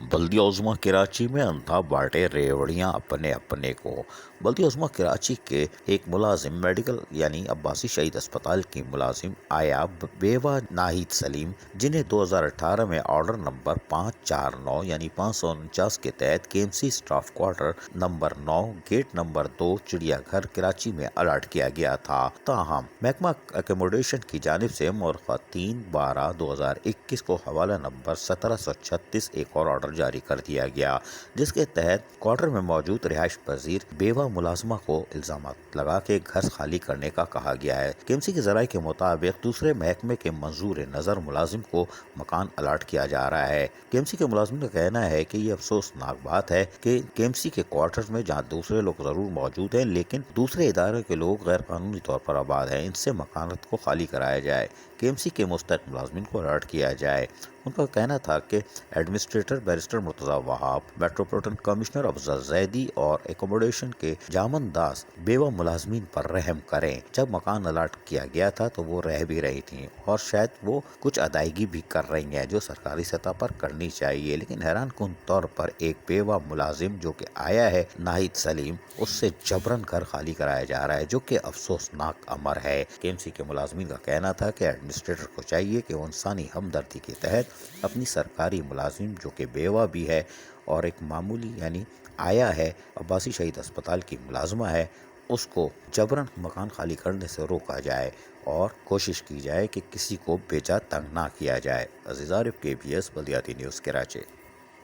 बल्दिया उज़्मा कराची में अंधा बांटे रेवड़ियां अपने अपने को। बल्दिया उज़्मा कराची के एक मुलाजिम मेडिकल यानी अब्बासी शहीद अस्पताल की मुलाजिम आया बेवा नाहिद सलीम, जिन्हें 2018 में ऑर्डर नंबर 549 यानी 549 के तहत KMC staff quarter number 9 gate number 2 चिड़ियाघर कराची में अलर्ट किया गया था। ताहम महकमा एकोमोडेशन की जानिब से मुरखा 3/12/2021 को हवाला नंबर 1736 एक और ऑर्डर जारी कर दिया गया, जिसके तहत क्वार्टर में मौजूद रिहाइश पजीर बेवा मुलाजमा को इल्जामात लगा के घर खाली करने का कहा गया है। केएमसी के जराये के मुताबिक दूसरे महकमे के मंजूर नजर मुलाजिम को मकान अलॉट किया जा रहा है। केएमसी के मुलाजिम का कहना है कि ये अफसोसनाक बात है कि केएमसी के क्वार्टर्स में जहाँ दूसरे लोग जरूर मौजूद हैं, लेकिन दूसरे इदारे के लोग गैर कानूनी तौर पर आबाद हैं, इनसे मकानत को खाली कराया जाए, केएमसी के मुस्तक मुलाजमिन को अलर्ट किया जाए। उनका कहना था कि administrator barrister Murtaza Wahab, metropolitan commissioner Afzal Zaidi और एकोमोडेशन के जामन दास बेवा मुलाजमीन पर रहम करें। जब मकान अलॉट किया गया था तो वो रह भी रही थी और शायद वो कुछ अदायगी भी कर रही हैं जो सरकारी सतह पर करनी चाहिए, लेकिन हैरान कुन तौर पर एक बेवा मुलाजिम जो कि आया है नाहिद सलीम, उससे जबरन घर खाली कराया जा रहा है, जो कि अफसोसनाक अमर है। केएमसी के मुलाजमीन का कहना था कि एडमिनिस्ट्रेटर को चाहिए कि वो इंसानी हमदर्दी के तहत अपनी सरकारी मुलाजिम जो कि बेवा भी है और एक मामूली यानी आया है अब्बासी शहीद अस्पताल की मुलाजमा है, उसको जबरन मकान खाली करने से रोका जाए और कोशिश की जाए कि किसी को बेजा तंग ना किया जाए। अजीज आरिफ, KBS बल्दियाती न्यूज़ कराची।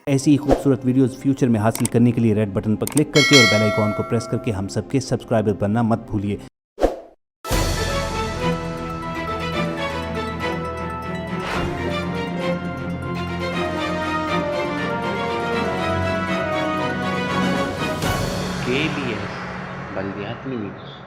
ऐसी ही खूबसूरत वीडियोस फ्यूचर में हासिल करने के लिए रेड बटन पर क्लिक करके और बेल आइकॉन को प्रेस करके हम सबके सब्सक्राइबर बनना मत भूलिए। KBS बल्दियाती न्यूज़।